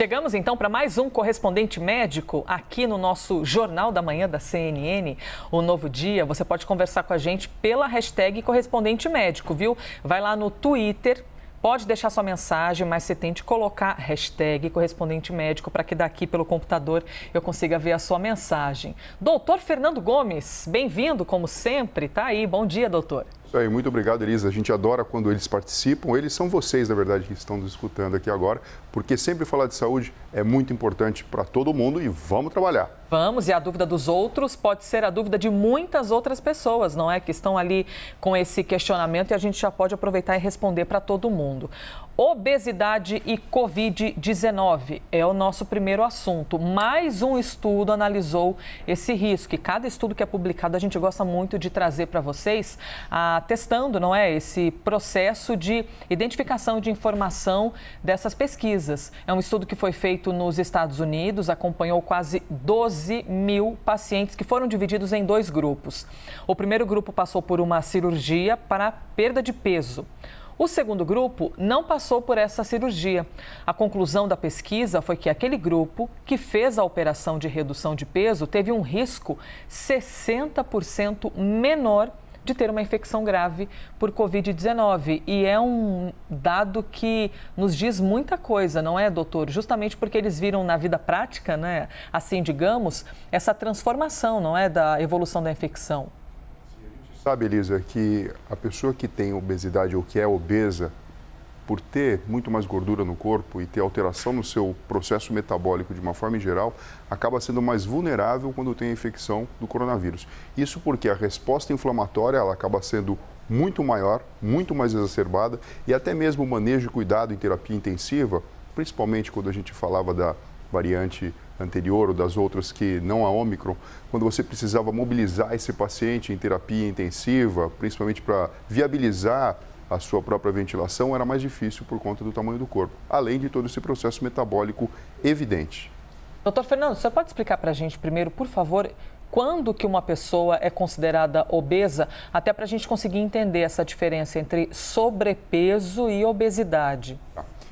Chegamos então para mais um correspondente médico aqui no nosso Jornal da Manhã da CNN, o Novo Dia. Você pode conversar com a gente pela hashtag correspondente médico, viu? Vai lá no Twitter, pode deixar sua mensagem, mas você tente colocar hashtag correspondente médico para que daqui pelo computador eu consiga ver a sua mensagem. Doutor Fernando Gomes, bem-vindo como sempre, tá aí. Bom dia, doutor. Isso aí, muito obrigado, Elisa. A gente adora quando eles participam. Eles são vocês, na verdade, que estão nos escutando aqui agora, porque sempre falar de saúde é muito importante para todo mundo e vamos trabalhar. Vamos, e a dúvida dos outros pode ser a dúvida de muitas outras pessoas, não é? Que estão ali com esse questionamento e a gente já pode aproveitar e responder para todo mundo. Obesidade e Covid-19 é o nosso primeiro assunto. Mais um estudo analisou esse risco. E cada estudo que é publicado a gente gosta muito de trazer para vocês, testando, não é, esse processo de identificação de informação dessas pesquisas. É um estudo que foi feito nos Estados Unidos, acompanhou quase 12 mil pacientes que foram divididos em dois grupos. O primeiro grupo passou por uma cirurgia para perda de peso. O segundo grupo não passou por essa cirurgia. A conclusão da pesquisa foi que aquele grupo que fez a operação de redução de peso teve um risco 60% menor de ter uma infecção grave por Covid-19. E é um dado que nos diz muita coisa, não é, doutor? Justamente porque eles viram na vida prática, né, assim digamos, essa transformação, não é, da evolução da infecção. Sabe, Elisa, que a pessoa que tem obesidade ou que é obesa, por ter muito mais gordura no corpo e ter alteração no seu processo metabólico de uma forma em geral, acaba sendo mais vulnerável quando tem a infecção do coronavírus. Isso porque a resposta inflamatória ela acaba sendo muito maior, muito mais exacerbada e até mesmo o manejo e cuidado em terapia intensiva, principalmente quando a gente falava da variante anterior ou das outras que não a Ômicron, quando você precisava mobilizar esse paciente em terapia intensiva, principalmente para viabilizar a sua própria ventilação, era mais difícil por conta do tamanho do corpo, além de todo esse processo metabólico evidente. Doutor Fernando, você pode explicar para a gente primeiro, por favor, quando que uma pessoa é considerada obesa, até para a gente conseguir entender essa diferença entre sobrepeso e obesidade?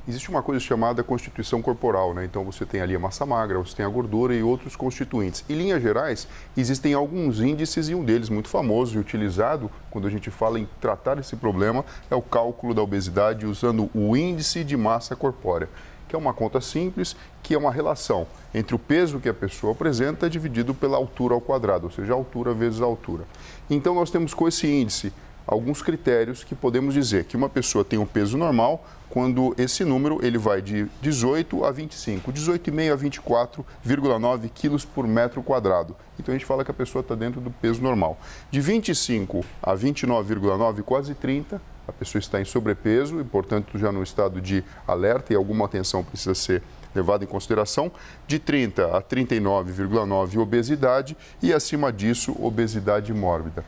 Existe uma coisa chamada constituição corporal, né? Então você tem ali a massa magra, você tem a gordura e outros constituintes. Em linhas gerais, existem alguns índices e um deles muito famoso e utilizado quando a gente fala em tratar esse problema é o cálculo da obesidade usando o índice de massa corpórea, que é uma conta simples, que é uma relação entre o peso que a pessoa apresenta dividido pela altura ao quadrado, ou seja, a altura vezes a altura. Então nós temos com esse índice alguns critérios que podemos dizer que uma pessoa tem um peso normal quando esse número ele vai de 18 a 25, 18,5 a 24,9 quilos por metro quadrado. Então a gente fala que a pessoa está dentro do peso normal. De 25 a 29,9, quase 30, a pessoa está em sobrepeso e, portanto, já no estado de alerta e alguma atenção precisa ser levada em consideração. De 30 a 39,9, obesidade e, acima disso, obesidade mórbida.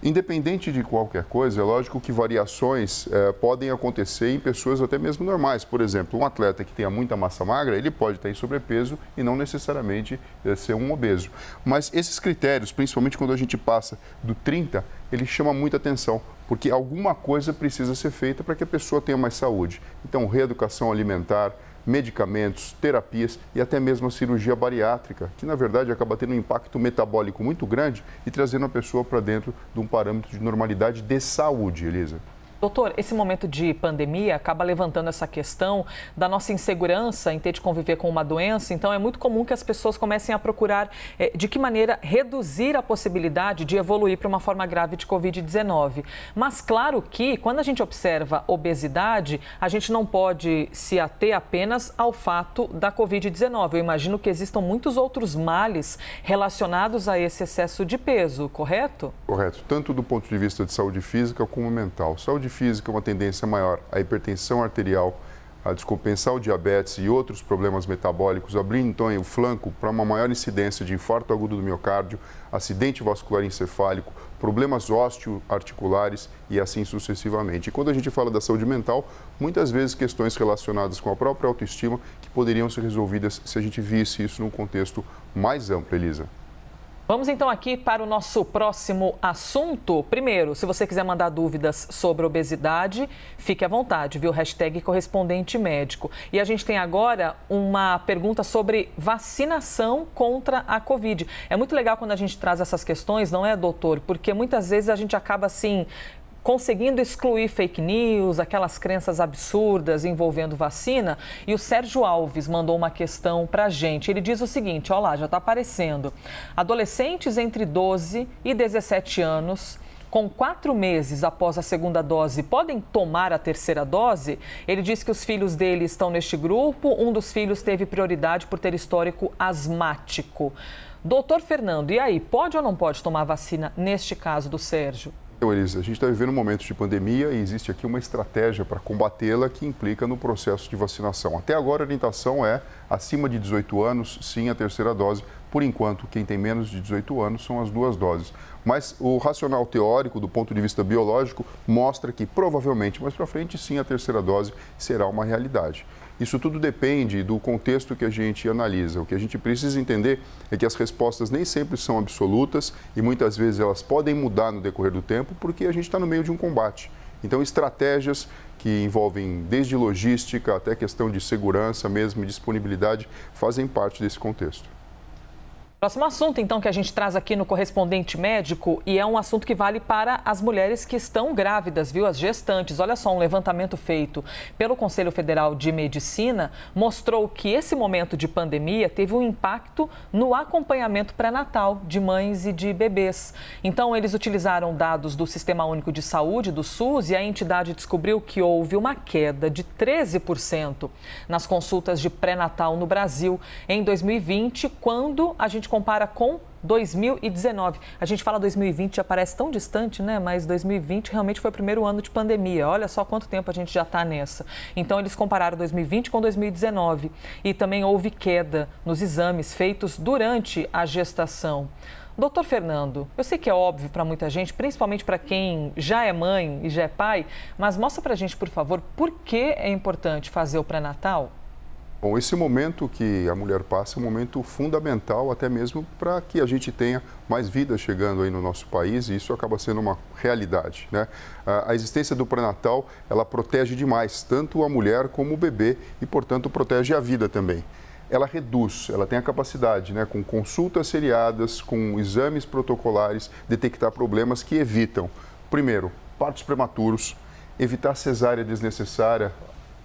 Independente de qualquer coisa, é lógico que variações podem acontecer em pessoas até mesmo normais. Por exemplo, um atleta que tenha muita massa magra, ele pode estar em sobrepeso e não necessariamente ser um obeso. Mas esses critérios, principalmente quando a gente passa do 30, ele chama muita atenção, porque alguma coisa precisa ser feita para que a pessoa tenha mais saúde. Então, reeducação alimentar, medicamentos, terapias e até mesmo a cirurgia bariátrica, que na verdade acaba tendo um impacto metabólico muito grande e trazendo a pessoa para dentro de um parâmetro de normalidade de saúde, Elisa. Doutor, esse momento de pandemia acaba levantando essa questão da nossa insegurança em ter de conviver com uma doença. Então, é muito comum que as pessoas comecem a procurar de que maneira reduzir a possibilidade de evoluir para uma forma grave de Covid-19. Mas, claro que, quando a gente observa obesidade, a gente não pode se ater apenas ao fato da Covid-19. Eu imagino que existam muitos outros males relacionados a esse excesso de peso, correto? Correto, tanto do ponto de vista de saúde física como mental. Saúde física, uma tendência maior à hipertensão arterial, a descompensar o diabetes e outros problemas metabólicos, abrindo então o flanco para uma maior incidência de infarto agudo do miocárdio, acidente vascular encefálico, problemas osteoarticulares e assim sucessivamente. E quando a gente fala da saúde mental, muitas vezes questões relacionadas com a própria autoestima que poderiam ser resolvidas se a gente visse isso num contexto mais amplo, Elisa. Vamos então aqui para o nosso próximo assunto. Primeiro, se você quiser mandar dúvidas sobre obesidade, fique à vontade, viu? Hashtag correspondente médico. E a gente tem agora uma pergunta sobre vacinação contra a Covid. É muito legal quando a gente traz essas questões, não é, doutor? Porque muitas vezes a gente acaba assim conseguindo excluir fake news, aquelas crenças absurdas envolvendo vacina. E o Sérgio Alves mandou uma questão para a gente. Ele diz o seguinte, olha lá, já está aparecendo. Adolescentes entre 12 e 17 anos, com 4 meses após a segunda dose, podem tomar a terceira dose? Ele diz que os filhos dele estão neste grupo. Um dos filhos teve prioridade por ter histórico asmático. Doutor Fernando, e aí, pode ou não pode tomar vacina neste caso do Sérgio? Então, Elisa, a gente está vivendo um momento de pandemia e existe aqui uma estratégia para combatê-la que implica no processo de vacinação. Até agora, a orientação é, acima de 18 anos, sim, a terceira dose. Por enquanto, quem tem menos de 18 anos são as 2 doses. Mas o racional teórico, do ponto de vista biológico, mostra que provavelmente mais para frente, sim, a terceira dose será uma realidade. Isso tudo depende do contexto que a gente analisa. O que a gente precisa entender é que as respostas nem sempre são absolutas e muitas vezes elas podem mudar no decorrer do tempo porque a gente está no meio de um combate. Então, estratégias que envolvem desde logística até questão de segurança mesmo e disponibilidade fazem parte desse contexto. Próximo assunto, então, que a gente traz aqui no Correspondente Médico, e é um assunto que vale para as mulheres que estão grávidas, viu? As gestantes. Olha só, um levantamento feito pelo Conselho Federal de Medicina mostrou que esse momento de pandemia teve um impacto no acompanhamento pré-natal de mães e de bebês. Então, eles utilizaram dados do Sistema Único de Saúde, do SUS, e a entidade descobriu que houve uma queda de 13% nas consultas de pré-natal no Brasil em 2020, quando a gente compara com 2019. A gente fala 2020, já parece tão distante, né? Mas 2020 realmente foi o primeiro ano de pandemia. Olha só quanto tempo a gente já está nessa. Então, eles compararam 2020 com 2019. E também houve queda nos exames feitos durante a gestação. Doutor Fernando, eu sei que é óbvio para muita gente, principalmente para quem já é mãe e já é pai, mas mostra para a gente, por favor, por que é importante fazer o pré-natal? Bom, esse momento que a mulher passa é um momento fundamental até mesmo para que a gente tenha mais vidas chegando aí no nosso país e isso acaba sendo uma realidade, né? A existência do pré-natal, ela protege demais tanto a mulher como o bebê e, portanto, protege a vida também. Ela reduz, ela tem a capacidade, né, com consultas seriadas, com exames protocolares, detectar problemas que evitam, primeiro, partos prematuros, evitar cesárea desnecessária,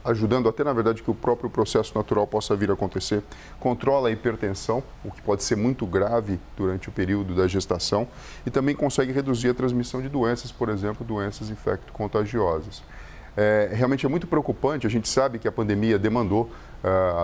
ajudando até, na verdade, que o próprio processo natural possa vir a acontecer. Controla a hipertensão, o que pode ser muito grave durante o período da gestação. E também consegue reduzir a transmissão de doenças, por exemplo, doenças infecto-contagiosas. Realmente é muito preocupante, a gente sabe que a pandemia demandou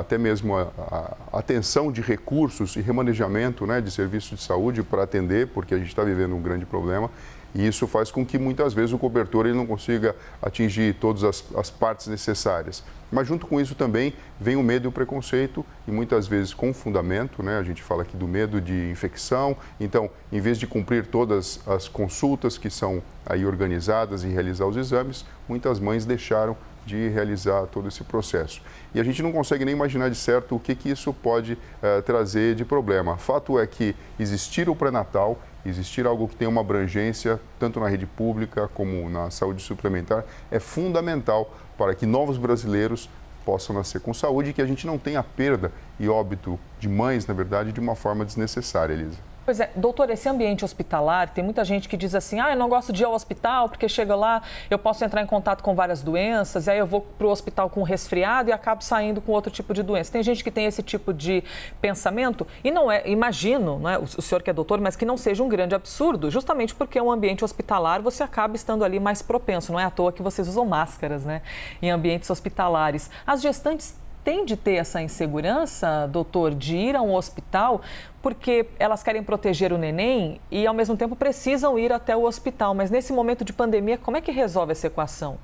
até mesmo a atenção de recursos e remanejamento, né, de serviços de saúde para atender, porque a gente está vivendo um grande problema. E isso faz com que muitas vezes o cobertor ele não consiga atingir todas as partes necessárias. Mas junto com isso também vem o medo e o preconceito e muitas vezes com fundamento, né? A gente fala aqui do medo de infecção. Então, em vez de cumprir todas as consultas que são aí organizadas e realizar os exames, muitas mães deixaram de realizar todo esse processo. E a gente não consegue nem imaginar de certo o que isso pode trazer de problema. Fato é que existir o pré-natal, existir algo que tem uma abrangência, tanto na rede pública como na saúde suplementar, é fundamental para que novos brasileiros possam nascer com saúde e que a gente não tenha perda e óbito de mães, na verdade, de uma forma desnecessária, Elisa. Pois é, doutor, esse ambiente hospitalar, tem muita gente que diz assim, eu não gosto de ir ao hospital porque chega lá, eu posso entrar em contato com várias doenças, e aí eu vou para o hospital com resfriado e acabo saindo com outro tipo de doença. Tem gente que tem esse tipo de pensamento e não é, imagino, não é, o senhor que é doutor, mas que não seja um grande absurdo, justamente porque é um ambiente hospitalar, você acaba estando ali mais propenso, não é à toa que vocês usam máscaras, né, em ambientes hospitalares. As gestantes têm de ter essa insegurança, doutor, de ir a um hospital, porque elas querem proteger o neném e, ao mesmo tempo, precisam ir até o hospital. Mas, nesse momento de pandemia, como é que resolve essa equação?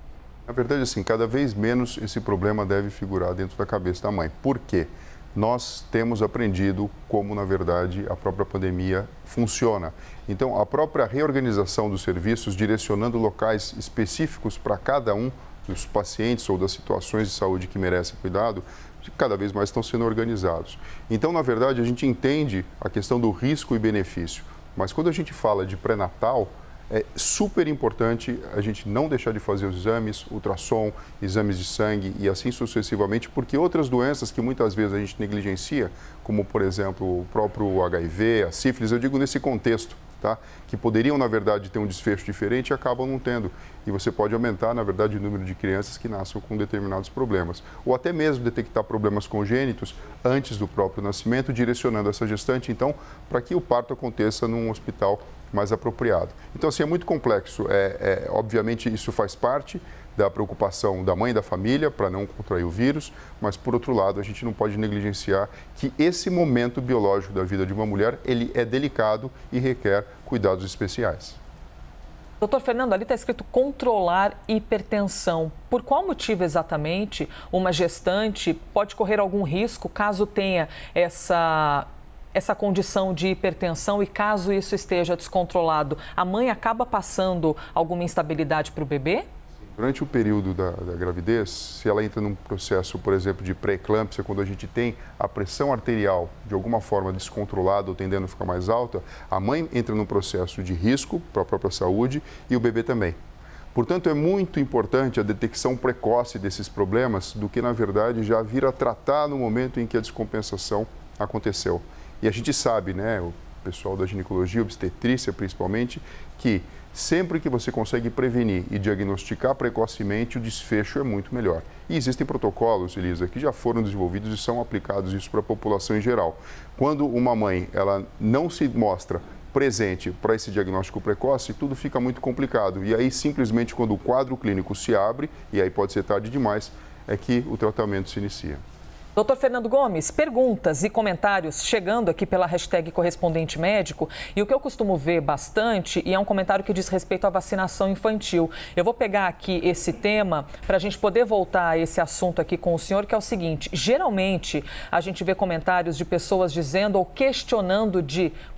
Na verdade, assim, cada vez menos esse problema deve figurar dentro da cabeça da mãe. Por quê? Nós temos aprendido como, na verdade, a própria pandemia funciona. Então, a própria reorganização dos serviços, direcionando locais específicos para cada um dos pacientes ou das situações de saúde que merecem cuidado, cada vez mais estão sendo organizados. Então, na verdade, a gente entende a questão do risco e benefício, mas quando a gente fala de pré-natal, é super importante a gente não deixar de fazer os exames, ultrassom, exames de sangue e assim sucessivamente, porque outras doenças que muitas vezes a gente negligencia, como por exemplo o próprio HIV, a sífilis, eu digo nesse contexto, tá? Que poderiam na verdade ter um desfecho diferente e acabam não tendo. E você pode aumentar na verdade o número de crianças que nascem com determinados problemas. Ou até mesmo detectar problemas congênitos antes do próprio nascimento, direcionando essa gestante, então, para que o parto aconteça num hospital mais apropriado. Então, assim, é muito complexo. Obviamente, isso faz parte da preocupação da mãe e da família para não contrair o vírus, mas, por outro lado, a gente não pode negligenciar que esse momento biológico da vida de uma mulher, ele é delicado e requer cuidados especiais. Doutor Fernando, ali está escrito controlar hipertensão. Por qual motivo exatamente uma gestante pode correr algum risco caso tenha essa condição de hipertensão e caso isso esteja descontrolado, a mãe acaba passando alguma instabilidade para o bebê? Durante o período da gravidez, se ela entra num processo, por exemplo, de pré-eclâmpsia, quando a gente tem a pressão arterial de alguma forma descontrolada ou tendendo a ficar mais alta, a mãe entra num processo de risco para a própria saúde e o bebê também. Portanto, é muito importante a detecção precoce desses problemas do que, na verdade, já vir a tratar no momento em que a descompensação aconteceu. E a gente sabe, né, o pessoal da ginecologia, obstetrícia principalmente, que sempre que você consegue prevenir e diagnosticar precocemente, o desfecho é muito melhor. E existem protocolos, Elisa, que já foram desenvolvidos e são aplicados isso para a população em geral. Quando uma mãe ela não se mostra presente para esse diagnóstico precoce, tudo fica muito complicado. E aí, simplesmente, quando o quadro clínico se abre, e aí pode ser tarde demais, é que o tratamento se inicia. Doutor Fernando Gomes, perguntas e comentários chegando aqui pela hashtag correspondente médico, e o que eu costumo ver bastante, e é um comentário que diz respeito à vacinação infantil. Eu vou pegar aqui esse tema para a gente poder voltar a esse assunto aqui com o senhor, que é o seguinte: geralmente a gente vê comentários de pessoas dizendo ou questionando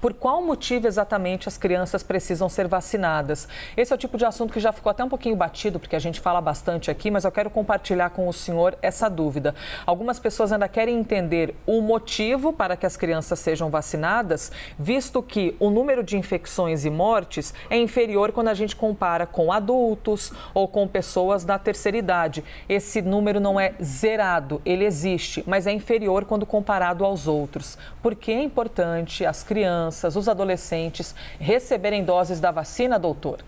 por qual motivo exatamente as crianças precisam ser vacinadas. Esse é o tipo de assunto que já ficou até um pouquinho batido, porque a gente fala bastante aqui, mas eu quero compartilhar com o senhor essa dúvida. Algumas pessoas ainda querem entender o motivo para que as crianças sejam vacinadas, visto que o número de infecções e mortes é inferior quando a gente compara com adultos ou com pessoas da terceira idade. Esse número não é zerado, ele existe, mas é inferior quando comparado aos outros. Por que é importante as crianças, os adolescentes receberem doses da vacina, doutor?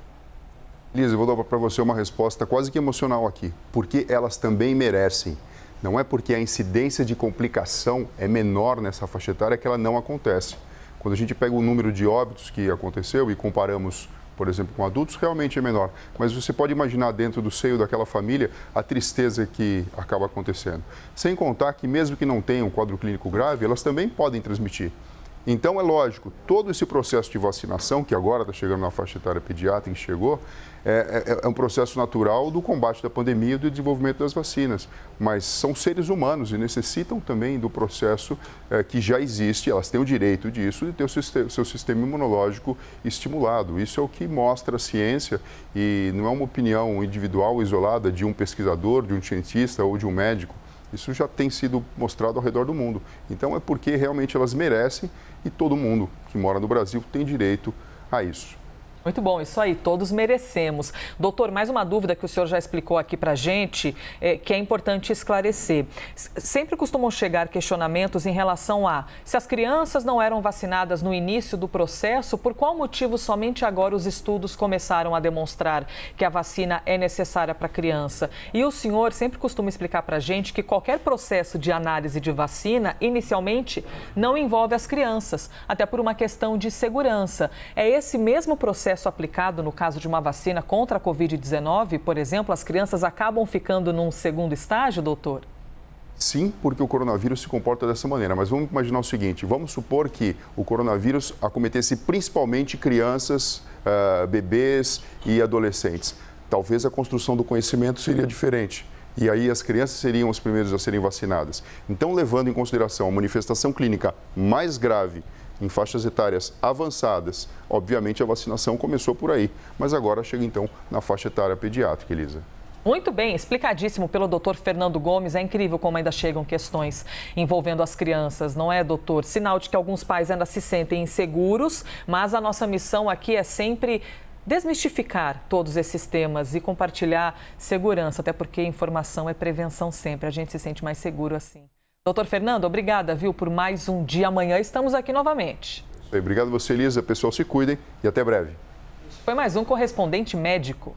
Lisa, eu vou dar para você uma resposta quase que emocional aqui, porque elas também merecem. Não é porque a incidência de complicação é menor nessa faixa etária que ela não acontece. Quando a gente pega o número de óbitos que aconteceu e comparamos, por exemplo, com adultos, realmente é menor. Mas você pode imaginar dentro do seio daquela família a tristeza que acaba acontecendo. Sem contar que mesmo que não tenham um quadro clínico grave, elas também podem transmitir. Então, é lógico, todo esse processo de vacinação, que agora está chegando na faixa etária pediátrica, que chegou, é um processo natural do combate da pandemia e do desenvolvimento das vacinas. Mas são seres humanos e necessitam também do processo que já existe, elas têm o direito disso, de ter o seu sistema imunológico estimulado. Isso é o que mostra a ciência e não é uma opinião individual, isolada de um pesquisador, de um cientista ou de um médico. Isso já tem sido mostrado ao redor do mundo. Então, é porque realmente elas merecem e todo mundo que mora no Brasil tem direito a isso. Muito bom, isso aí, todos merecemos. Doutor, mais uma dúvida que o senhor já explicou aqui para a gente, que é importante esclarecer. Sempre costumam chegar questionamentos em relação a se as crianças não eram vacinadas no início do processo, por qual motivo somente agora os estudos começaram a demonstrar que a vacina é necessária para a criança? E o senhor sempre costuma explicar para a gente que qualquer processo de análise de vacina, inicialmente, não envolve as crianças, até por uma questão de segurança. É esse mesmo processo aplicado no caso de uma vacina contra a Covid-19, por exemplo, as crianças acabam ficando num segundo estágio, doutor? Sim, porque o coronavírus se comporta dessa maneira. Mas vamos imaginar o seguinte, vamos supor que o coronavírus acometesse principalmente crianças, bebês e adolescentes. Talvez a construção do conhecimento seria diferente. E aí as crianças seriam os primeiros a serem vacinadas. Então, levando em consideração a manifestação clínica mais grave em faixas etárias avançadas, obviamente a vacinação começou por aí, mas agora chega então na faixa etária pediátrica, Elisa. Muito bem, explicadíssimo pelo doutor Fernando Gomes. É incrível como ainda chegam questões envolvendo as crianças, não é, doutor? Sinal de que alguns pais ainda se sentem inseguros, mas a nossa missão aqui é sempre desmistificar todos esses temas e compartilhar segurança, até porque informação é prevenção sempre. A gente se sente mais seguro assim. Doutor Fernando, obrigada, viu, por mais um dia. Amanhã estamos aqui novamente. Obrigado a você, Elisa. Pessoal, se cuidem e até breve. Foi mais um Correspondente Médico.